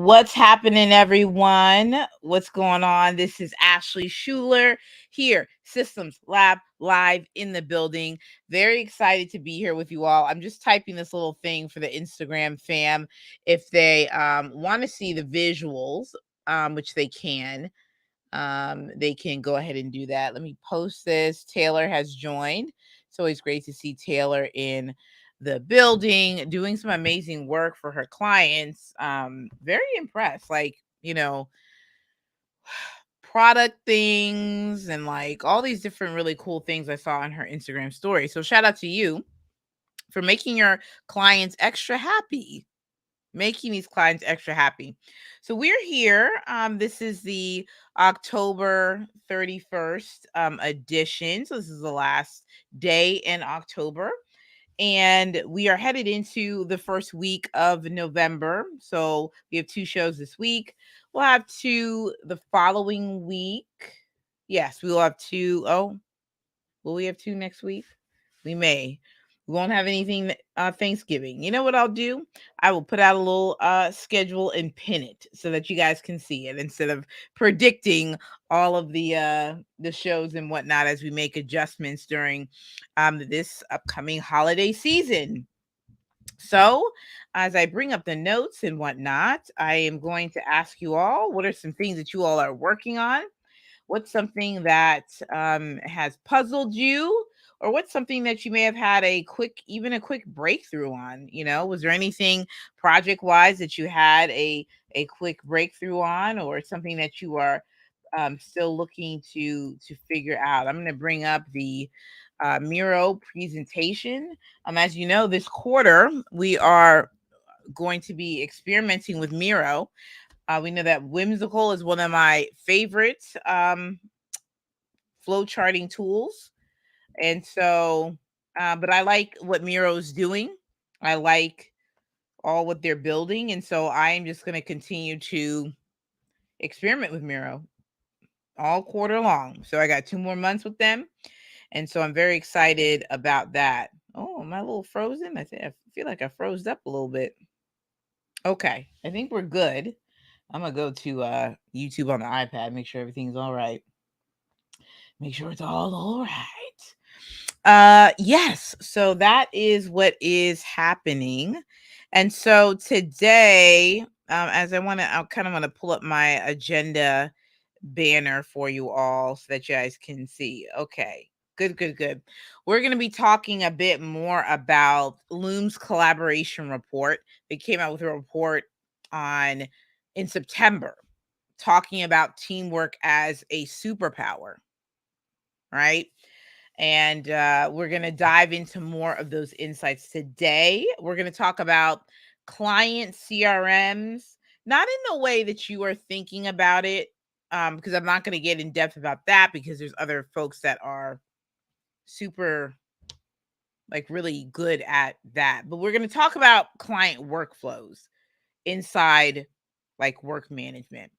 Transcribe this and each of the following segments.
What's happening, everyone? What's going on? This is Ashley Schuler here, Systems Lab live in the building. Very excited to be here with you all. I'm just typing this little thing for the Instagram fam. If they want to see the visuals, which they can go ahead and do that. Let me post this. Taylor has joined. It's always great to see Taylor in the building doing some amazing work for her clients. Very impressed. Product things and like all these different really cool things I saw on her Instagram story. So shout out to you for making your clients extra happy. Making these clients extra happy. So we're here. This is the October 31st edition. So this is the last day in October. And we are headed into the first week of November. So we have 2 shows this week. We'll have 2 the following week. Yes, we will have 2. Oh, will we have 2 next week? We may. We won't have anything Thanksgiving. You know what I'll do? I will put out a little schedule and pin it so that you guys can see it instead of predicting all of the shows and whatnot as we make adjustments during this upcoming holiday season. So, as I bring up the notes and whatnot, I am going to ask you all, what are some things that you all are working on? What's something that has puzzled you, or what's something that you may have had even a quick breakthrough on? Was there anything project wise that you had a quick breakthrough on, or something that you are still looking to figure out? I'm going to bring up the Miro presentation. As you know, this quarter we are going to be experimenting with Miro. We know that Whimsical is one of my favorite flow charting tools. And so, but I like what Miro is doing. I like all what they're building. And so I am just going to continue to experiment with Miro all quarter long. So I got 2 more months with them. And so I'm very excited about that. Oh, am I a little frozen? I feel like I froze up a little bit. Okay, I think we're good. I'm gonna go to YouTube on the iPad, make sure everything's all right. Make sure it's all right. Yes, so that is what is happening. And so today, as I kind of want to pull up my agenda banner for you all so that you guys can see. Okay. Good. We're going to be talking a bit more about Loom's collaboration report. They came out with a report in September talking about teamwork as a superpower, right? And we're going to dive into more of those insights today. We're going to talk about client CRMs, not in the way that you are thinking about it, because I'm not going to get in depth about that because there's other folks that are super really good at that. But we're going to talk about client workflows inside work management.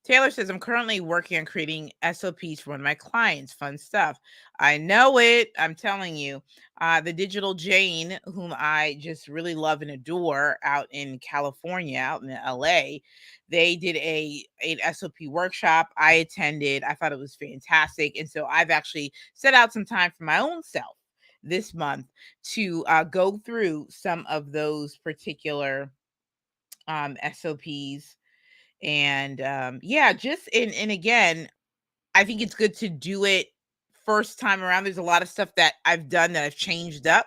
Taylor says, I'm currently working on creating SOPs for one of my clients. Fun stuff. I know it. I'm telling you. The Digital Jane, whom I just really love and adore out in California, out in LA, they did an SOP workshop. I attended. I thought it was fantastic. And so I've actually set out some time for my own self this month to go through some of those particular SOPs. And and again, I think it's good to do it first time around. There's a lot of stuff that I've done that I've changed up,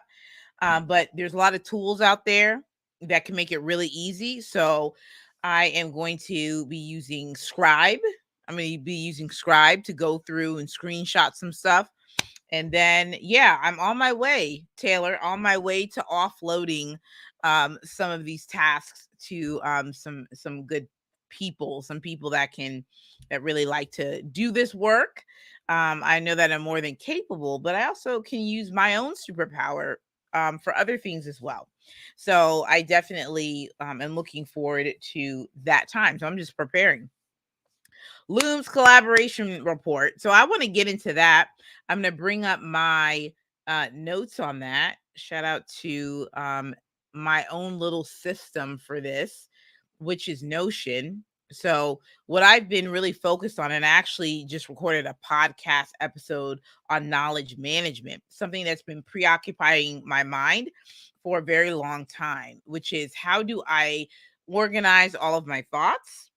but there's a lot of tools out there that can make it really easy. So I am going to be using Scribe. I'm going to be using Scribe to go through and screenshot some stuff. And then, I'm on my way, Taylor, on my way to offloading some of these tasks to some good people, some people that really like to do this work. I know that I'm more than capable, but I also can use my own superpower for other things as well. So I definitely am looking forward to that time. So I'm just preparing. Loom's collaboration report. So I want to get into that. I'm going to bring up my notes on that. Shout out to my own little system for this. which is Notion. So, what I've been really focused on, and I actually just recorded a podcast episode on knowledge management, something that's been preoccupying my mind for a very long time, which is how do I organize all of my thoughts?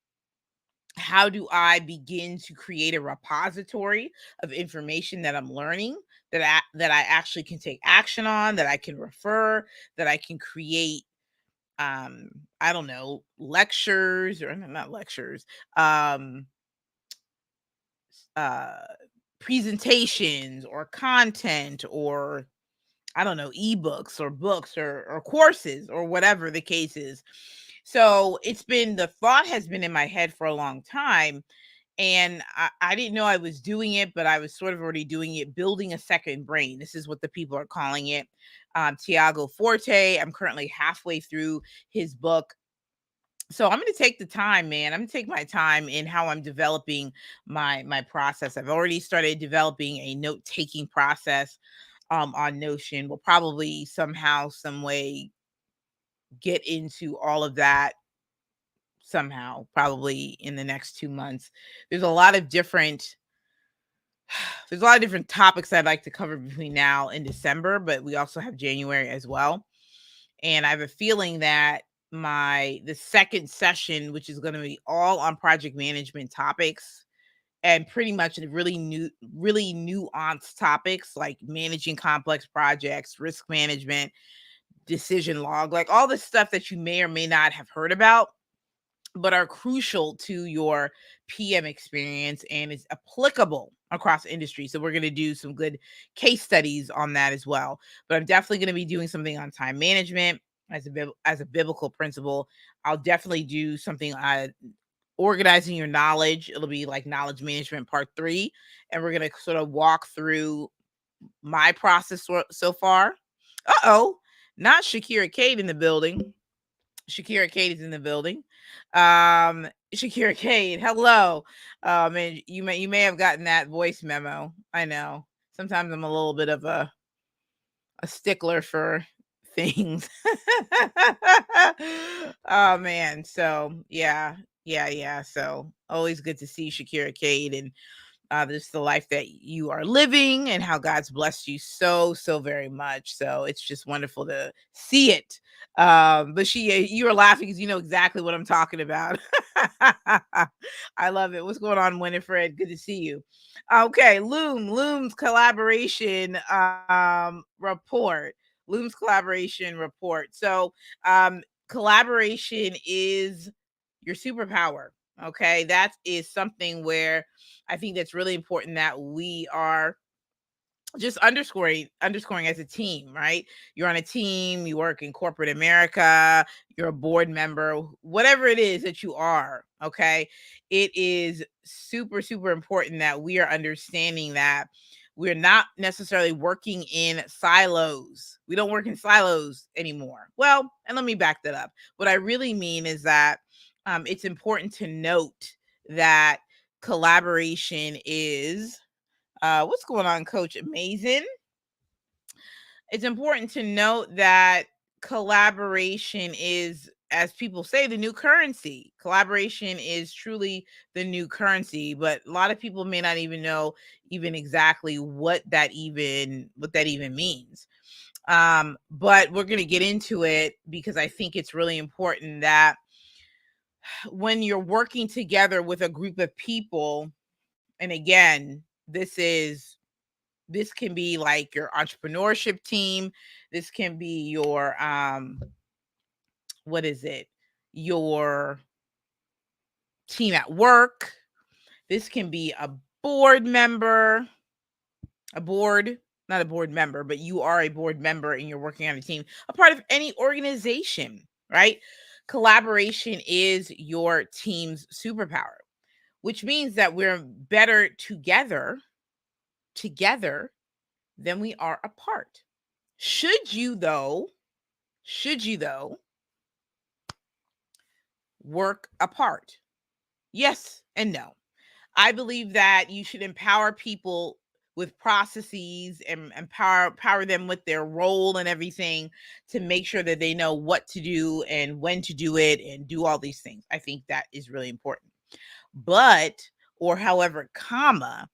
How do I begin to create a repository of information that I'm learning, that I actually can take action on, that I can refer, that I can create, I don't know, lectures, or not lectures, um uh presentations or content, or I don't know, ebooks or books, or courses, or whatever the case is. So it's been, the thought has been in my head for a long time, and I didn't know I was doing it, but I was sort of already doing it, building a second brain. This is what the people are calling it. Tiago Forte, I'm currently halfway through his book. So I'm going to take the time, man. I'm going to take my time in how I'm developing my process. I've already started developing a note taking process on Notion. We'll probably somehow, some way get into all of that somehow, probably in the next 2 months. There's a lot of different there's a lot of different topics I'd like to cover between now and December, but we also have January as well. And I have a feeling that the second session, which is going to be all on project management topics, and pretty much really nuanced topics like managing complex projects, risk management, decision log, like all the stuff that you may or may not have heard about, but are crucial to your PM experience and is applicable across industry. So we're going to do some good case studies on that as well. But I'm definitely going to be doing something on time management as a biblical principle. I'll definitely do something on organizing your knowledge. It'll be like knowledge management part 3, and we're going to sort of walk through my process so far. Uh-oh, not Shakira Kate in the building. Shakira Kate is in the building. Shakira Kate, hello. And you may have gotten that voice memo. I know. Sometimes I'm a little bit of a stickler for things. Oh man. So yeah, yeah. So always good to see Shakira Kate, and this is the life that you are living, and how God's blessed you so very much. So it's just wonderful to see it. But you were laughing because you know exactly what I'm talking about. I love it. What's going on, Winifred? Good to see you. Okay, Loom's collaboration report. Loom's collaboration report. So collaboration is your superpower. Okay, that is something where I think that's really important, that we are just underscoring as a team, right? You're on a team, you work in corporate America, you're a board member, whatever it is that you are, okay? It is super important that we are understanding that we're not necessarily working in silos. We don't work in silos anymore. Well, and let me back that up. What I really mean is that it's important to note that collaboration is what's going on, Coach Amazing? It's important to note that collaboration is, as people say, the new currency. Collaboration is truly the new currency, but a lot of people may not even know even exactly what that even means. But we're going to get into it because I think it's really important that when you're working together with a group of people, and again, this can be like your entrepreneurship team. This can be your what is it? Your team at work. This can be a board member, a board, not a board member, but you are a board member and you're working on a team, a part of any organization, right? Collaboration is your team's superpower, which means that we're better together than we are apart. Should you though, should you though work apart? Yes and no. I believe that you should empower people with processes and empower them with their role and everything to make sure that they know what to do and when to do it and do all these things. I think that is really important. But, or however, comma,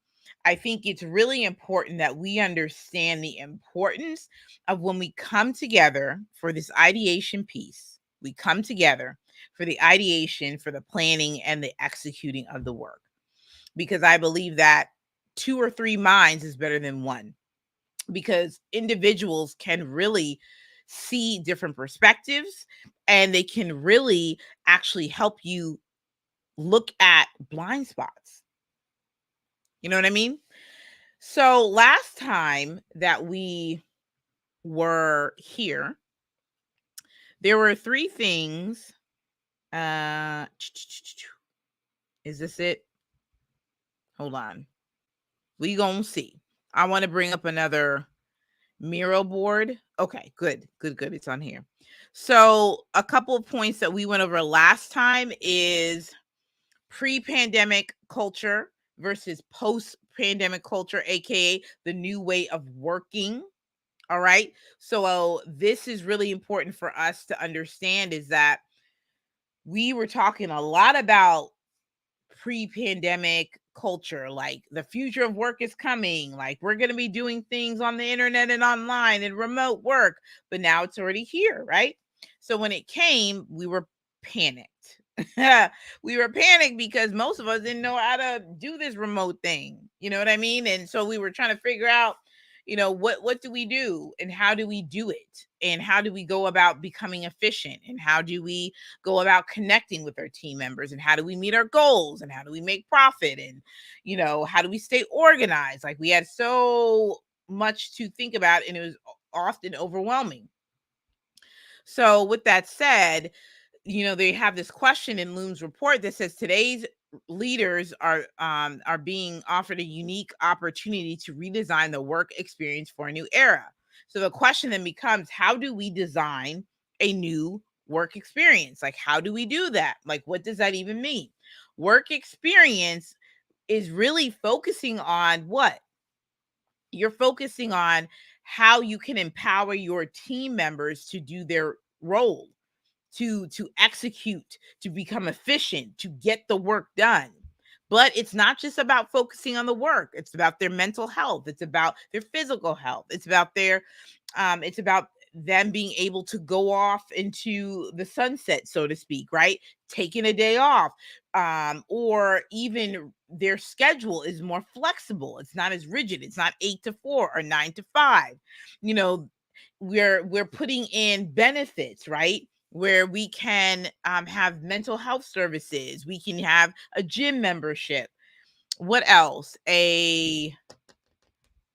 I think it's really important that we understand the importance of when we come together for this ideation piece. We come together for the ideation, for the planning, and the executing of the work. Because I believe that 2 or 3 minds is better than one, because individuals can really see different perspectives and they can really actually help you look at blind spots. You know what I mean? So last time that we were here, there were 3 things. Uh, is this it? Hold on. We gonna see. I want to bring up another Miro board. Okay, good. It's on here. So a couple of points that we went over last time is pre-pandemic culture versus post-pandemic culture, aka the new way of working. All right. So this is really important for us to understand, is that we were talking a lot about pre-pandemic culture, like the future of work is coming, like we're going to be doing things on the internet and online and remote work, but now it's already here, right? So when it came, we were panicked. We were panicked because most of us didn't know how to do this remote thing, you know what I mean? And so we were trying to figure out, what do we do and how do we do it, and how do we go about becoming efficient, and how do we go about connecting with our team members, and how do we meet our goals, and how do we make profit, and how do we stay organized. Like, we had so much to think about and it was often overwhelming. So with that said, they have this question in Loom's report that says today's leaders are being offered a unique opportunity to redesign the work experience for a new era. So the question then becomes, how do we design a new work experience? Like, how do we do that? Like, what does that even mean? Work experience is really focusing on what? You're focusing on how you can empower your team members to do their role, to execute, to become efficient, to get the work done. But it's not just about focusing on the work. It's about their mental health. It's about their physical health. It's about them being able to go off into the sunset, so to speak, right? Taking a day off. Or even their schedule is more flexible. It's not as rigid. It's not 8 to 4 or 9 to 5. You know, we're putting in benefits, right? Where we can have mental health services. We can have a gym membership. What else? A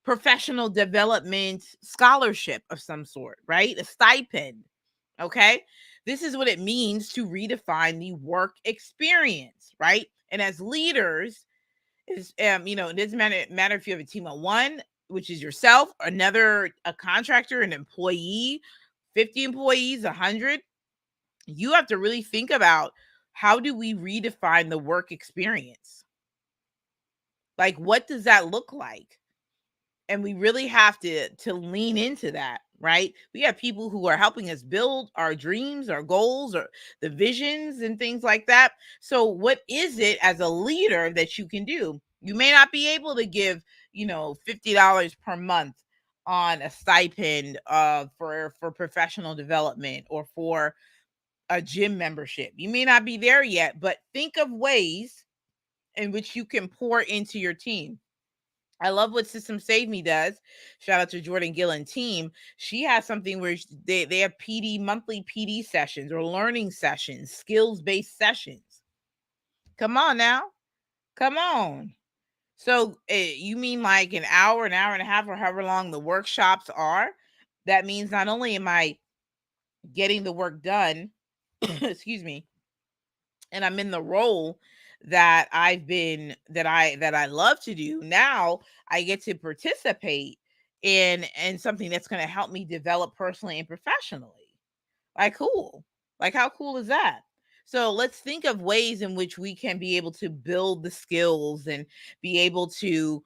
professional development scholarship of some sort, right? A stipend. Okay. This is what it means to redefine the work experience, right? And as leaders, it doesn't matter if you have a team of one, which is yourself, a contractor, an employee, 50 employees, 100. You have to really think about, how do we redefine the work experience? Like, what does that look like? And we really have to lean into that, right? We have people who are helping us build our dreams, our goals, or the visions and things like that. So what is it as a leader that you can do? You may not be able to give, $50 per month on a stipend for professional development or for a gym membership. You may not be there yet, but think of ways in which you can pour into your team. I love what System Save Me does. Shout out to Jordan Gill and team. She has something where they have monthly PD sessions or learning sessions, skills-based sessions. Come on now. Come on. So you mean like an hour and a half, or however long the workshops are? That means not only am I getting the work done, excuse me, and I'm in the role that I love to do. Now I get to participate in something that's going to help me develop personally and professionally. Like, cool. Like, how cool is that? So let's think of ways in which we can be able to build the skills and be able to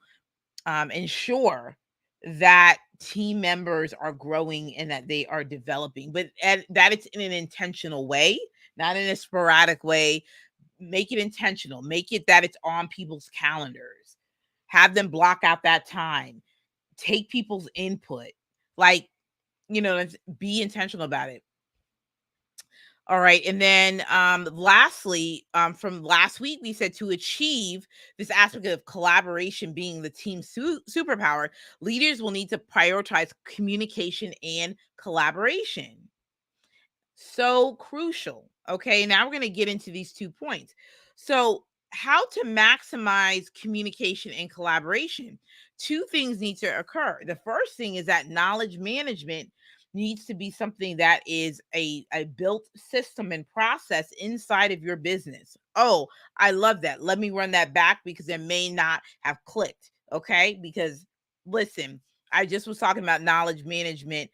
ensure that team members are growing and that they are developing, but that it's in an intentional way, not in a sporadic way. Make it intentional. Make it that it's on people's calendars. Have them block out that time. Take people's input. Like, be intentional about it. All right. And then lastly, from last week, we said to achieve this aspect of collaboration being the team superpower, leaders will need to prioritize communication and collaboration. So crucial. Okay, now we're going to get into these 2 points. So, how to maximize communication and collaboration? 2 things need to occur. The first thing is that knowledge management needs to be something that is a built system and process inside of your business. Oh, I love that. Let me run that back because it may not have clicked. Okay, because listen, I just was talking about knowledge management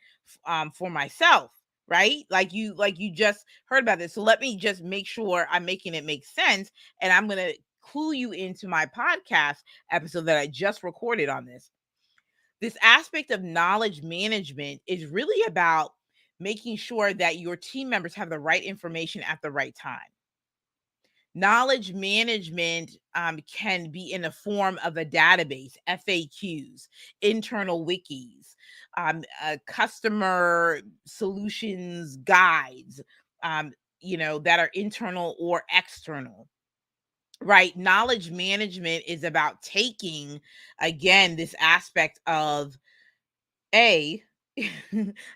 for myself, right? Like you just heard about this. So let me just make sure I'm making it make sense, and I'm going to clue you into my podcast episode that I just recorded on this. This aspect of knowledge management is really about making sure that your team members have the right information at the right time. Knowledge management can be in the form of a database, FAQs, internal wikis, customer solutions guides, that are internal or external. Right. Knowledge management is about taking, again, this aspect of a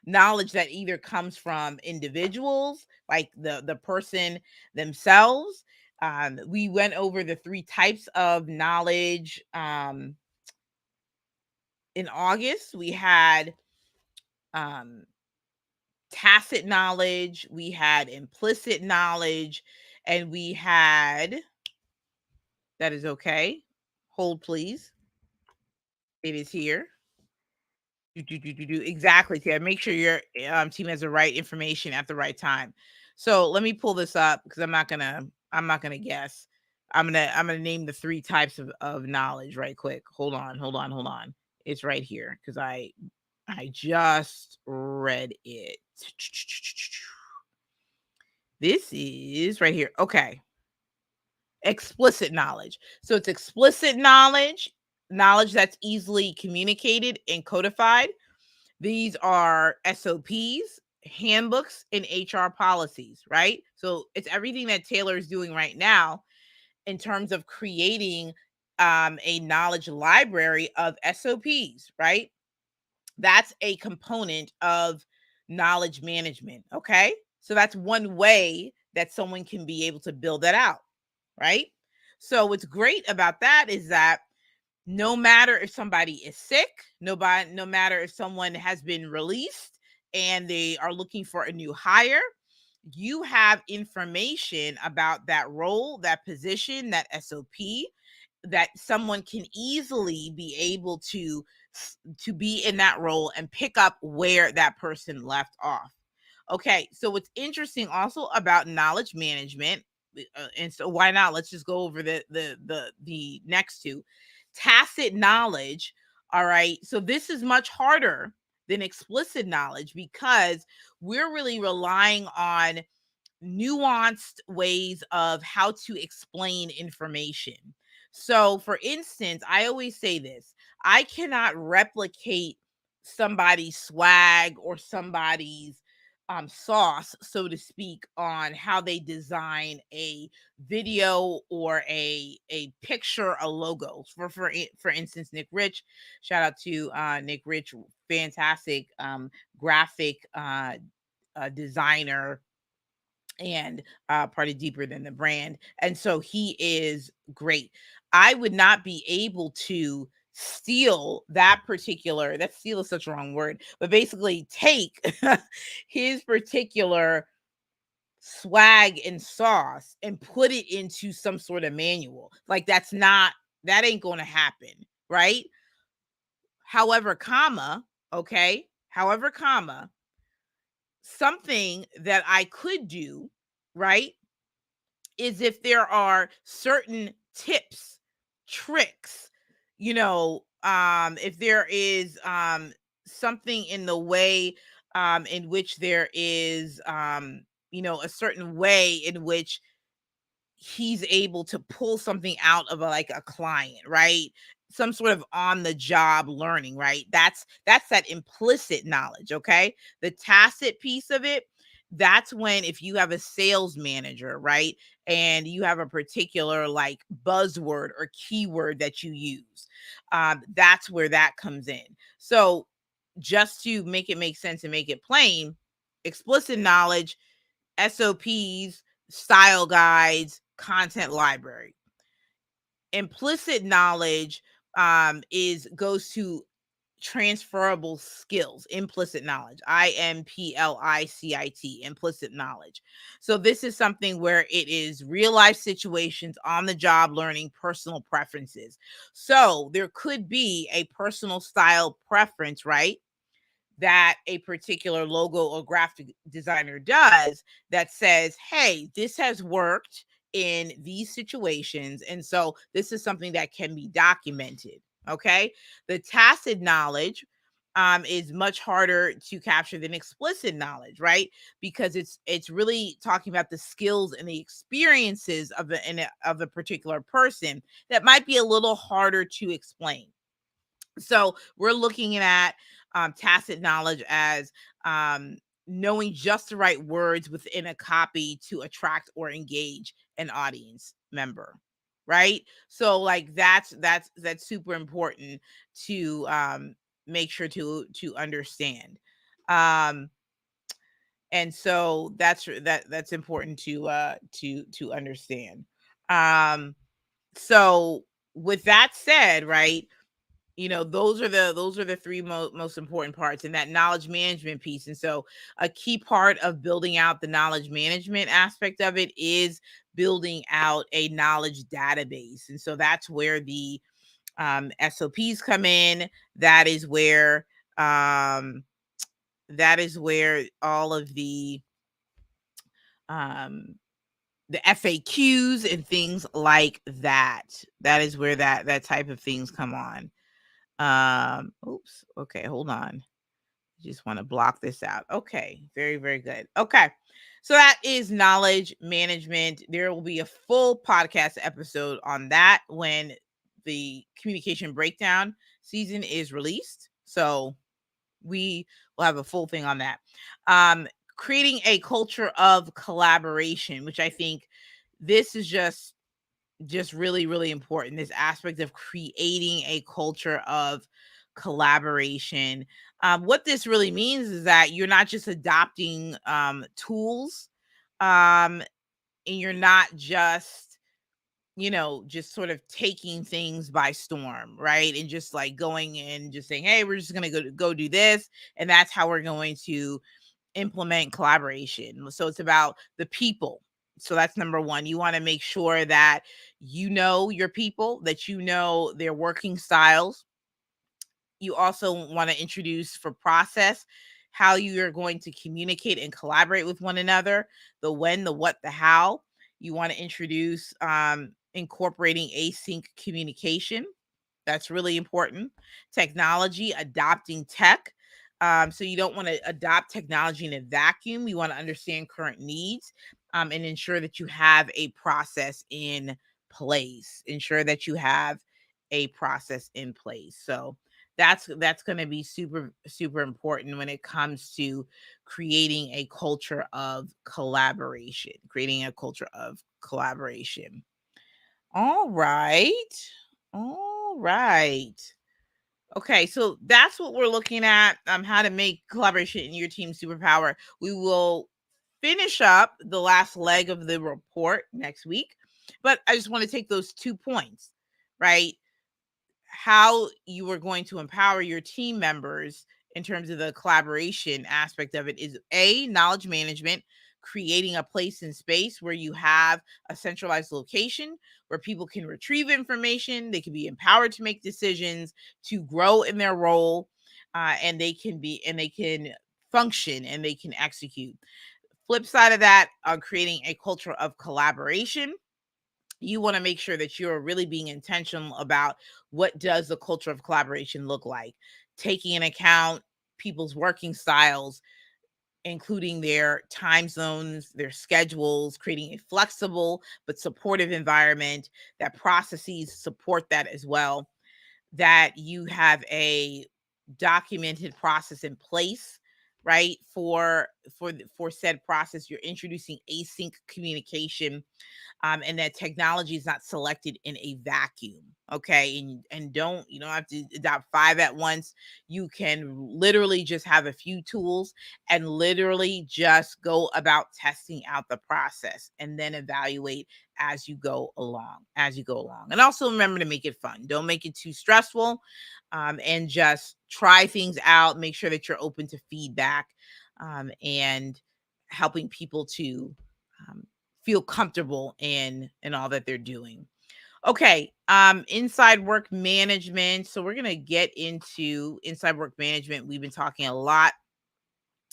knowledge that either comes from individuals, like the person themselves. We went over the 3 types of knowledge in August. We had um tacit knowledge, we had implicit knowledge, and we had, that is okay, hold please, it is here. Exactly, Tia. Make sure your team has the right information at the right time. So let me pull this up because I'm not gonna guess. I'm gonna name the 3 types of knowledge right quick. Hold on. It's right here because I just read it. This is right here. Okay. Explicit knowledge. So it's explicit knowledge that's easily communicated and codified. These are SOPs, handbooks, and HR policies, right? So it's everything that Taylor is doing right now in terms of creating a knowledge library of SOPs, right? That's a component of knowledge management. Okay. So that's one way that someone can be able to build that out, right? So what's great about that is that no matter if somebody is sick, no matter if someone has been released and they are looking for a new hire, you have information about that role, that position, that SOP, that someone can easily be able to be in that role and pick up where that person left off. Okay, so what's interesting also about knowledge management, and so why not? Let's just go over the next 2. Tacit knowledge. All right, so this is much harder than explicit knowledge because we're really relying on nuanced ways of how to explain information. So, for instance, I always say this: I cannot replicate somebody's swag or somebody's sauce, so to speak, on how they design a video or a picture, a logo. For instance, Nick Rich, shout out to Nick Rich, fantastic graphic designer and Party Deeper Than the Brand. And so he is great. I would not be able to steal that particular, that steal is such a wrong word, but basically take his particular swag and sauce and put it into some sort of manual. Like that ain't going to happen, right? However, okay? However, something that I could do, right, is if there are certain tips, tricks, if there is something in the way in which there is a certain way in which he's able to pull something out of like a client, right? Some sort of on the job learning, right? That's that implicit knowledge, okay? The tacit piece of it, that's when if you have a sales manager, right? And you have a particular like buzzword or keyword that you use. That's where that comes in. So just to make it make sense and make it plain, explicit knowledge, SOPs, style guides, content library. Implicit knowledge is goes to transferable skills, implicit knowledge, implicit, implicit knowledge. So this is something where it is real life situations, on the job learning, personal preferences. So there could be a personal style preference, right? That a particular logo or graphic designer does that says, hey, this has worked in these situations. And so this is something that can be documented. Okay. The tacit knowledge is much harder to capture than explicit knowledge, right? Because it's really talking about the skills and the experiences of a particular person that might be a little harder to explain. So we're looking at tacit knowledge as knowing just the right words within a copy to attract or engage an audience member, right? So like that's super important to make sure to understand. Um, and so that's important to understand. Um, so with that said, right? Those are the three most important parts in that knowledge management piece. And so a key part of building out the knowledge management aspect of it is building out a knowledge database. And so that's where the SOPs come in. Um that is where all of um the FAQs and things like that is where that type of things come on. Oops. Okay, hold on. Just want to block this out. Okay, very, very good. Okay. So that is knowledge management. There will be a full podcast episode on that when the communication breakdown season is released. So we will have a full thing on that. Um, Creating a culture of collaboration, which I think this is just really, really important. This aspect of creating a culture of collaboration. What this really means is that you're not just adopting tools, um, and you're not just sort of taking things by storm, right? And just like going and just saying, hey, we're just gonna go do this, and that's how we're going to implement collaboration. So it's about the people. So that's number one. You want to make sure that you know your people, that you know their working styles. You also want to introduce for process how you are going to communicate and collaborate with one another, the when, the what, the how. You want to introduce incorporating async communication. That's really important. Technology, adopting tech. So you don't want to adopt technology in a vacuum. You want to understand current needs and ensure that you have a process in place. Ensure that you have a process in place. So that's going to be super super important when it comes to creating a culture of collaboration. Creating a culture of collaboration. All right. All right. Okay, so that's what we're looking at, how to make collaboration in your team superpower. We will finish up the last leg of the report next week, but I just want to take those 2 points, right? How you are going to empower your team members in terms of the collaboration aspect of it is a knowledge management, creating a place and space where you have a centralized location where people can retrieve information, they can be empowered to make decisions, to grow in their role, and they can function and they can execute. Flip side of that, creating a culture of collaboration you want to make sure that you're really being intentional about what does the culture of collaboration look like, taking into account people's working styles, including their time zones, their schedules, creating a flexible but supportive environment that processes support that as well, that you have a documented process in place, right, for said process. You're introducing async communication, and that technology is not selected in a vacuum. Okay, and don't, you don't have to adopt five at once. You can literally just have a few tools and literally just go about testing out the process and then evaluate as you go along. And also remember to make it fun. Don't make it too stressful, and just try things out. Make sure that you're open to feedback, and helping people to um, feel comfortable in all that they're doing. Okay, inside work management. So we're going to get into inside work management. We've been talking a lot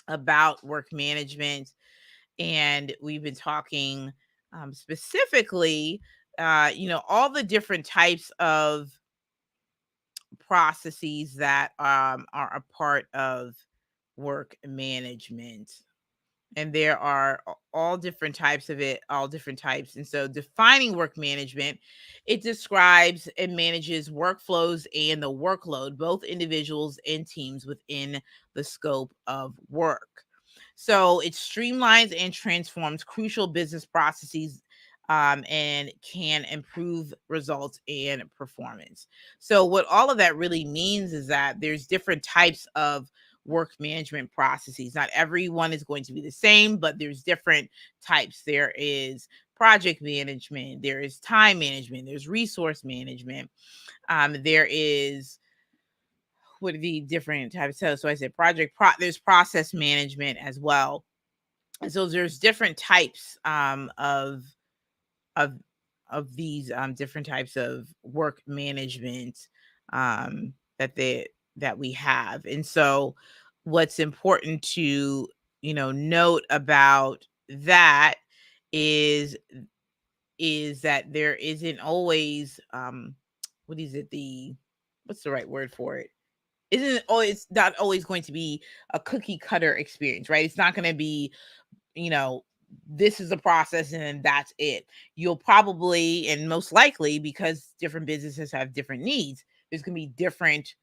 about work management, and we've been talking specifically all the different types of processes that are a part of work management, and there are all different types of it, all different types. And so defining work management, it describes and manages workflows and the workload, both individuals and teams within the scope of work. So it streamlines and transforms crucial business processes, and can improve results and performance. So what all of that really means is that there's different types of work management processes. Not everyone is going to be the same, but there's different types. There is project management, there is time management, there's resource management, there is, what are the different types? So I said there's process management as well. And so there's different types of these different types of work management, that we have. And so what's important to note about that is that there isn't always what is it the what's the right word for it, isn't always not always going to be a cookie cutter experience, right? It's not going to be, you know, this is a process and that's it. You'll probably, and most likely, because different businesses have different needs, there's going to be different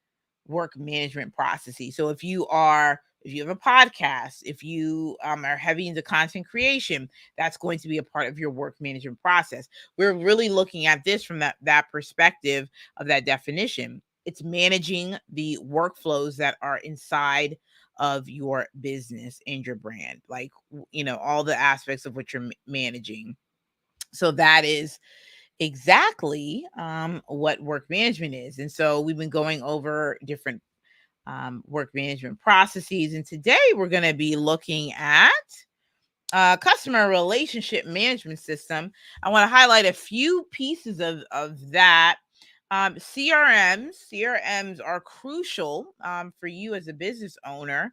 work management processes. So if you have a podcast, if you are heavy into content creation, that's going to be a part of your work management process. We're really looking at this from that perspective of that definition. It's managing the workflows that are inside of your business and your brand, like all the aspects of what you're managing. So that is exactly what work management is. And so we've been going over different work management processes, and today we're going to be looking at customer relationship management system. I want to highlight a few pieces of that. CRMs are crucial for you as a business owner,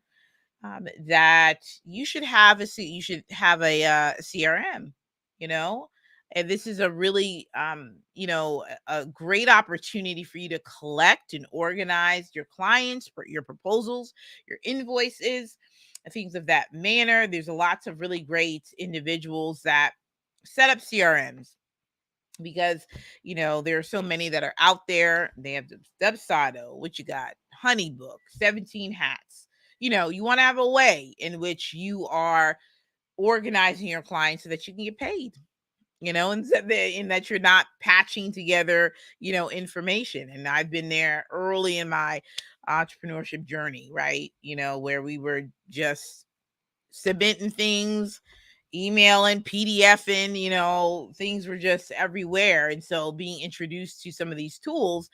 that you should have a CRM, you know, and this is a really a great opportunity for you to collect and organize your clients, your proposals, your invoices, and things of that manner. There's lots of really great individuals that set up CRMs, because there are so many that are out there. They have Dubsado, what you got, Honeybook, 17 Hats. You want to have a way in which you are organizing your clients so that you can get paid, and that you're not patching together information. And I've been there early in my entrepreneurship journey, right, where we were just submitting things, emailing, PDFing, things were just everywhere. And so being introduced to some of these tools,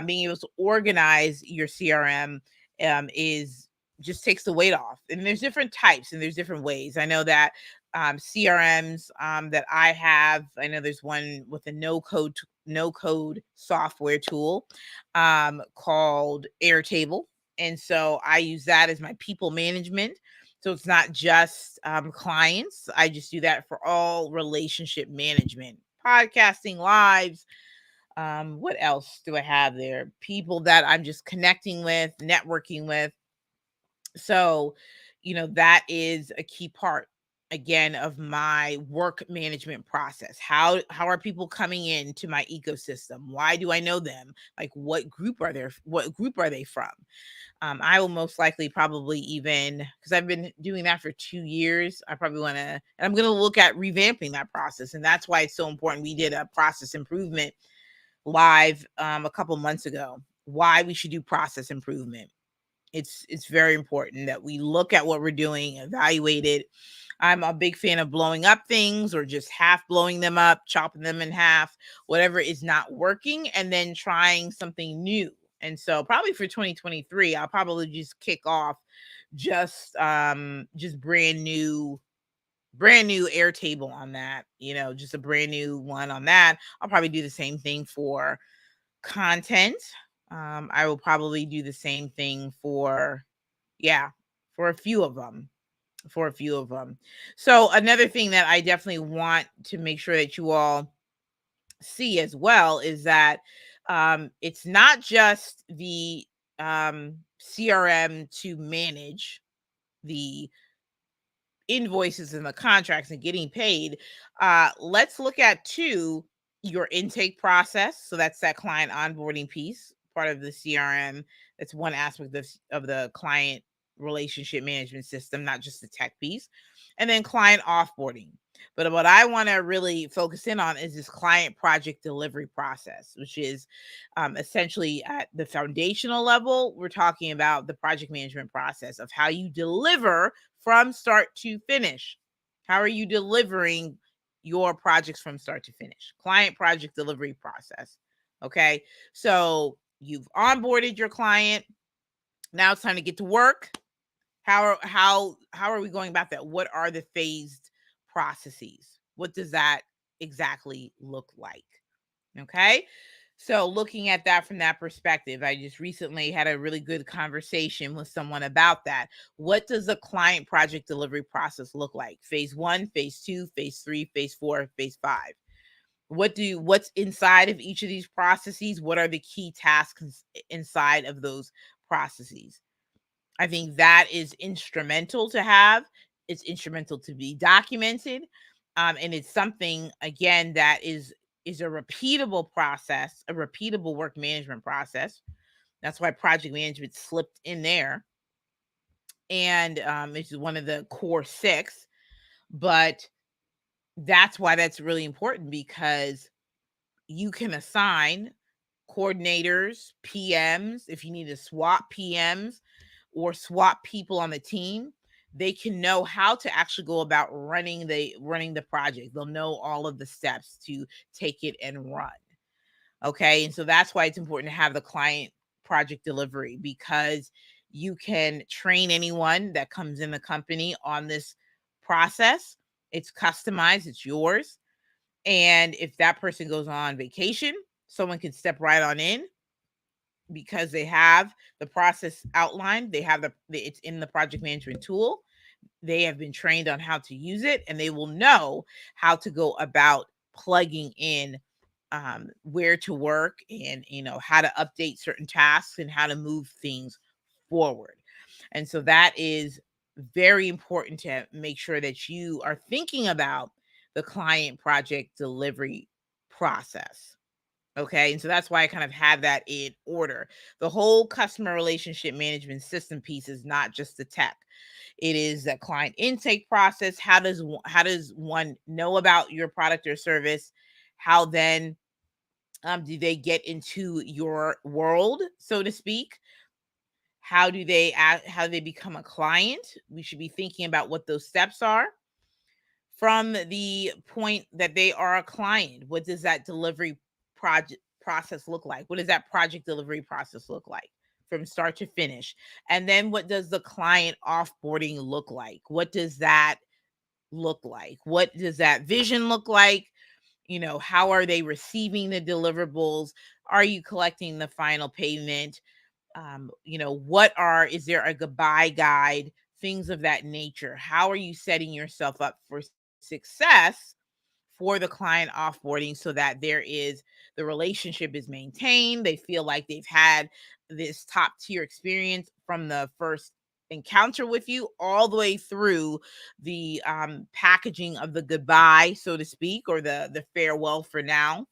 being able to organize your CRM, is just takes the weight off. And there's different types and there's different ways. I know that CRMs that I know there's one with a no code software tool called Airtable. And so I use that as my people management. So it's not just clients. I just do that for all relationship management podcasting lives. What else do I have there? People that I'm just connecting with, networking with. So, that is a key part again of my work management process. How are people coming into my ecosystem? Why do I know them? Like what group are they from? I will most likely probably even, because I've been doing that for 2 years, I probably want to, and I'm going to look at revamping that process. And that's why it's so important. We did a process improvement live a couple months ago. Why we should do process improvement. It's very important that we look at what we're doing, evaluate it. I'm a big fan of blowing up things or just half blowing them up, chopping them in half, whatever is not working, and then trying something new. And so probably for 2023, I'll probably just kick off just brand new Airtable on that, just a brand new one on that. I'll probably do the same thing for content. I will probably do the same thing yeah, for a few of them. For a few of them. So another thing that I definitely want to make sure that you all see as well is that it's not just the CRM to manage the invoices and the contracts and getting paid. Let's look at too your intake process. So that's that client onboarding piece, part of the CRM. That's one aspect of the client relationship management system, not just the tech piece. And then client offboarding. But what I want to really focus in on is this client project delivery process, which is essentially at the foundational level. We're talking about the project management process of how you deliver from start to finish. How are you delivering your projects from start to finish? Client project delivery process. Okay. So you've onboarded your client. Now it's time to get to work. How are we going about that? What are the phased processes? What does that exactly look like? Okay. So looking at that from that perspective, I just recently had a really good conversation with someone about that. What does the client project delivery process look like? Phase 1, phase 2, phase 3, phase 4, phase 5. What's inside of each of these processes? What are the key tasks inside of those processes? I think that is instrumental to have. It's instrumental to be documented. And it's something again that is a repeatable process, a repeatable work management process. That's why project management slipped in there. And it's one of the core 6. But that's why that's really important, because you can assign coordinators, PMs, if you need to swap PMs or swap people on the team. They can know how to actually go about running the project. They'll know all of the steps to take it and run. Okay. And so that's why it's important to have the client project delivery, because you can train anyone that comes in the company on this process. It's customized, it's yours. And if that person goes on vacation, someone can step right on in, because they have the process outlined. They have it's in the project management tool. They have been trained on how to use it, and they will know how to go about plugging in where to work, and how to update certain tasks and how to move things forward. And so that is very important to make sure that you are thinking about the client project delivery process. Okay. And so that's why I kind of have that in order. The whole customer relationship management system piece is not just the tech. It is the client intake process. How does one know about your product or service? How then do they get into your world, so to speak? How do they become a client? We should be thinking about what those steps are from the point that they are a client. What does that delivery project process look like? What does that project delivery process look like from start to finish? And then what does the client offboarding look like? What does that look like? What does that vision look like? How are they receiving the deliverables? Are you collecting the final payment? Is there a goodbye guide? Things of that nature. How are you setting yourself up for success for the client offboarding so that the relationship is maintained. They feel like they've had this top tier experience from the first encounter with you all the way through the packaging of the goodbye, so to speak, or the farewell for now.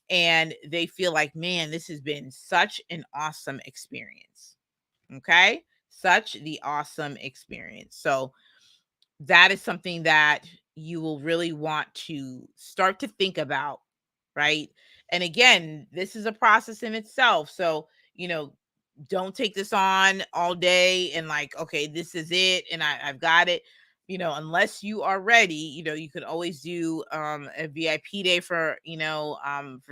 And they feel like, man, this has been such an awesome experience. Okay. Such the awesome experience. So that is something that you will really want to start to think about, right? And again, this is a process in itself. So, don't take this on all day and like, okay, this is it and I've got it. Unless you are ready, you could always do a VIP day for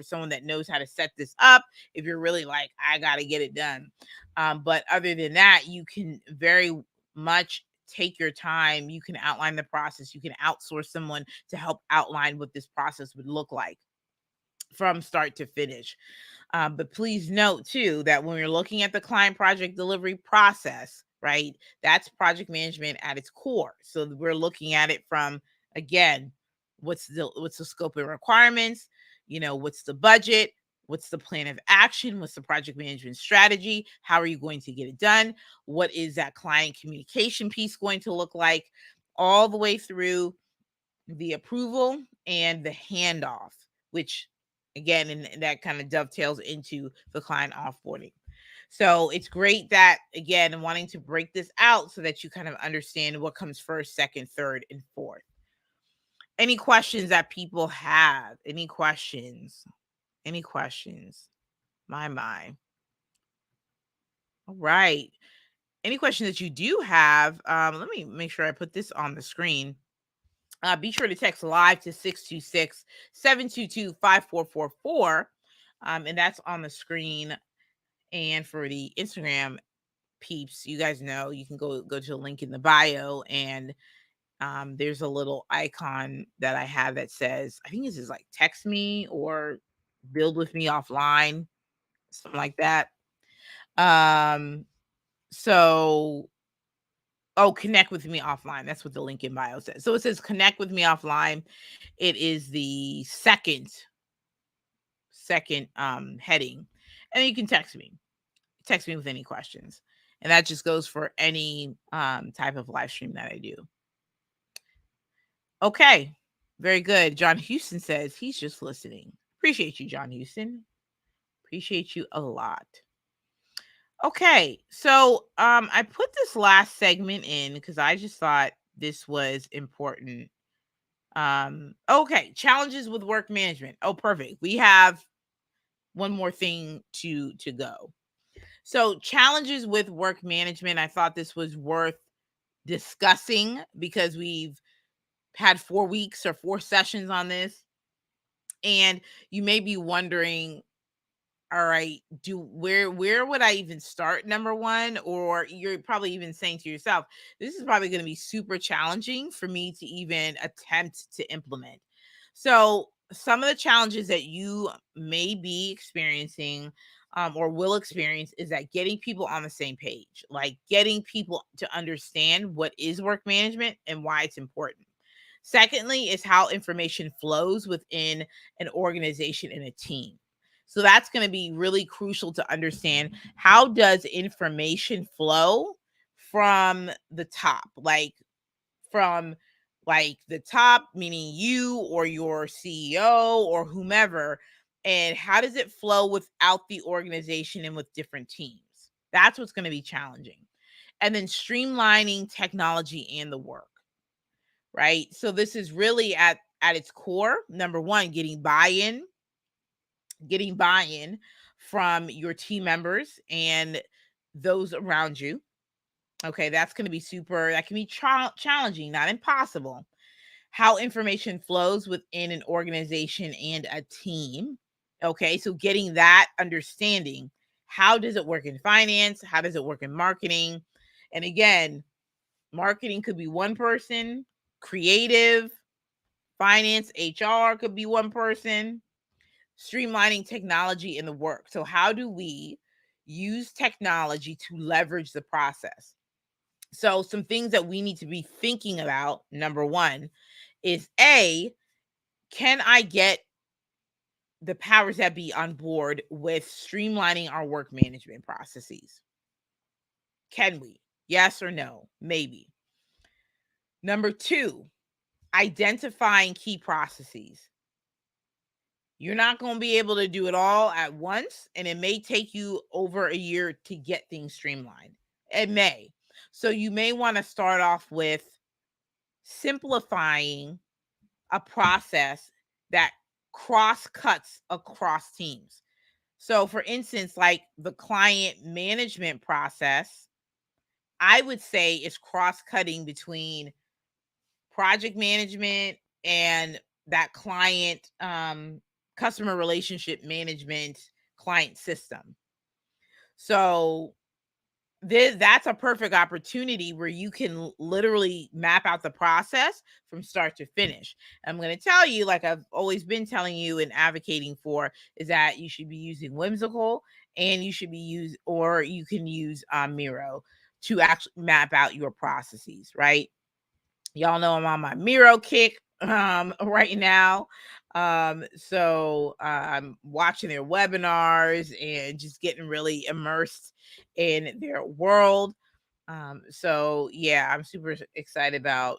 someone that knows how to set this up if you're really like, I gotta get it done. But other than that, you can very much take your time. You can outline the process. You can outsource someone to help outline what this process would look like from start to finish. But please note too that when you're looking at the client project delivery process, right, that's project management at its core. So we're looking at it from, again, what's the scope and requirements, what's the budget, what's the plan of action, what's the project management strategy, how are you going to get it done, what is that client communication piece going to look like, all the way through the approval and the handoff, which again, and that kind of dovetails into the client offboarding. So it's great that, again, wanting to break this out so that you kind of understand what comes first, second, third, and fourth. Any questions that people have? Any questions? Any questions? My. All right. Any questions that you do have, let me make sure I put this on the screen. Be sure to text live to 626-722-5444. And that's on the screen. And for the Instagram peeps, you guys know you can go to the link in the bio, and there's a little icon that I have that says, I think this is like text me or build with me offline, something like that. Um, so connect with me offline. That's what the link in bio says. So it says connect with me offline. It is the second heading. And you can text me. Text me with any questions. And that just goes for any type of live stream that I do. Okay. Very good. John Houston says he's just listening. Appreciate you, John Houston. Appreciate you a lot. Okay. So I put this last segment in because I just thought this was important. Okay. Challenges with work management. Oh, perfect. We have one more thing to go. So challenges with work management, I thought this was worth discussing because we've had 4 weeks or 4 sessions on this. And you may be wondering, all right, where would I even start, number one? Or you're probably even saying to yourself, this is probably going to be super challenging for me to even attempt to implement. So some of the challenges that you may be experiencing or will experience is that getting people on the same page, like getting people to understand what is work management and why it's important. Secondly, is how information flows within an organization and a team. So that's going to be really crucial to understand, how does information flow from the top, from the top, meaning you or your CEO or whomever, and how does it flow without the organization and with different teams? That's what's going to be challenging. And then streamlining technology and the work, right? So this is really at its core, number one, getting buy-in from your team members and those around you. Okay, that can be challenging, not impossible. How information flows within an organization and a team. Okay, so getting that understanding. How does it work in finance? How does it work in marketing? And again, marketing could be one person, creative, finance, HR could be one person, streamlining technology in the work. So how do we use technology to leverage the process? So some things that we need to be thinking about, number one, is can I get the powers that be on board with streamlining our work management processes? Can we? Yes or no? Maybe. Number two, identifying key processes. You're not going to be able to do it all at once, and it may take you over a year to get things streamlined. It may. So you may want to start off with simplifying a process that cross cuts across teams. So, for instance, like the client management process, I would say is cross cutting between project management and that client customer relationship management client system. So that's a perfect opportunity where you can literally map out the process from start to finish. I'm going to tell you, like I've always been telling you and advocating for, is that you should be using Whimsical, and you should be or you can use Miro to actually map out your processes, right? Y'all know I'm on my Miro kick right now. I'm watching their webinars and just getting really immersed in their world. So yeah, I'm super excited about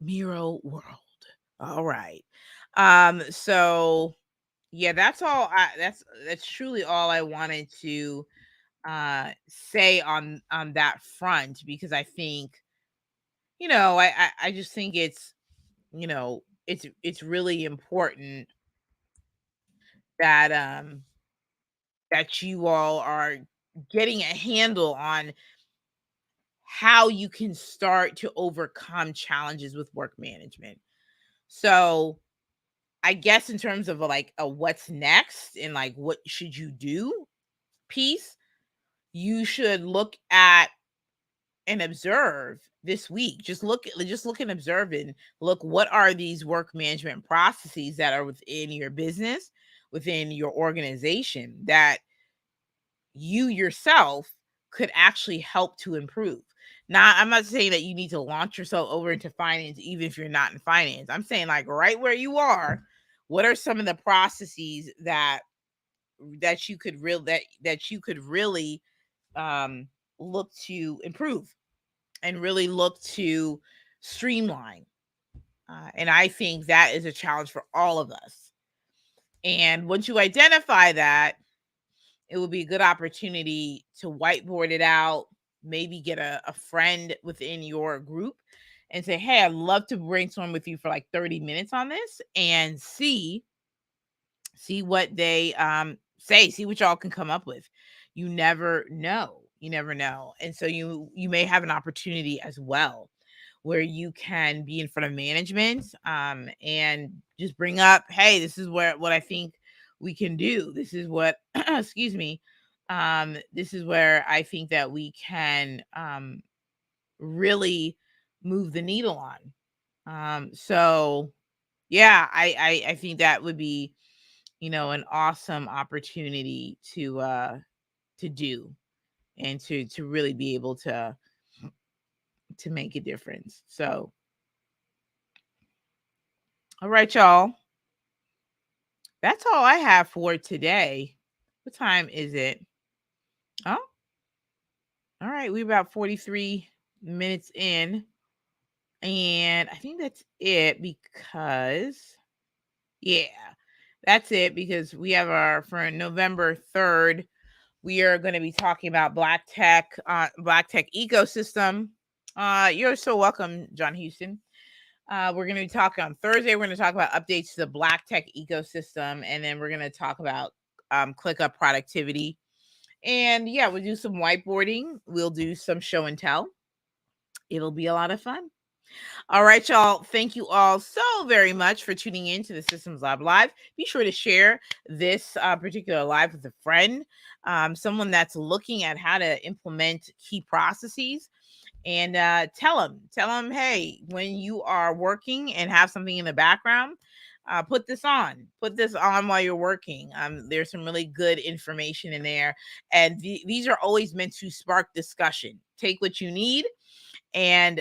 Miro World. All right. So yeah, that's truly all I wanted to say on that front, because I think, I just think it's, it's really important that that you all are getting a handle on how you can start to overcome challenges with work management. So, I guess in terms of like a what's next and like what should you do piece, you should look at and observe this week. Just look and observe and look, what are these work management processes that are within your business, within your organization, that you yourself could actually help to improve. Now, I'm not saying that you need to launch yourself over into finance, even if you're not in finance. I'm saying, like, right where you are, what are some of the processes that you could really um look to improve and really look to streamline. And I think that is a challenge for all of us. And once you identify that, it will be a good opportunity to whiteboard it out, maybe get a friend within your group and say, hey, I'd love to brainstorm with you for like 30 minutes on this, and see what they say, see what y'all can come up with. You never know. You never know. And so you may have an opportunity as well where you can be in front of management and just bring up, hey, this is what I think we can do. This is what excuse me. This is where I think that we can really move the needle on. So yeah, I think that would be, an awesome opportunity to do, and to really be able to make a difference. So, all right, y'all. That's all I have for today. What time is it? Oh, all right. We're about 43 minutes in. And I think that's it, because, yeah, that's it, because we have for November 3rd, we are going to be talking about Black Tech ecosystem. You're so welcome, John Houston. We're going to be talking on Thursday. We're going to talk about updates to the Black Tech ecosystem, and then we're going to talk about ClickUp productivity. And yeah, we'll do some whiteboarding. We'll do some show and tell. It'll be a lot of fun. All right, y'all. Thank you all so very much for tuning in to the Systems Lab Live. Be sure to share this particular live with a friend, someone that's looking at how to implement key processes, and tell them, hey, when you are working and have something in the background, put this on while you're working. There's some really good information in there, and these are always meant to spark discussion. Take what you need, and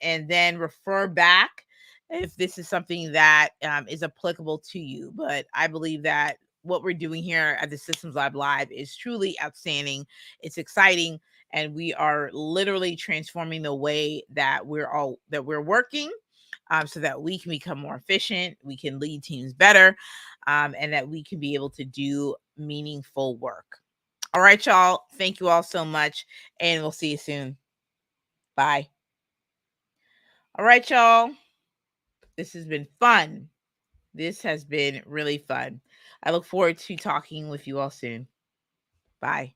then refer back if this is something that is applicable to you. But I believe that what we're doing here at the Systems Lab Live is truly outstanding. It's exciting, and we are literally transforming the way that we're working, so that we can become more efficient, we can lead teams better, and that we can be able to do meaningful work. All right, y'all. Thank you all so much, and we'll see you soon. Bye. All right, y'all. This has been fun. This has been really fun. I look forward to talking with you all soon. Bye.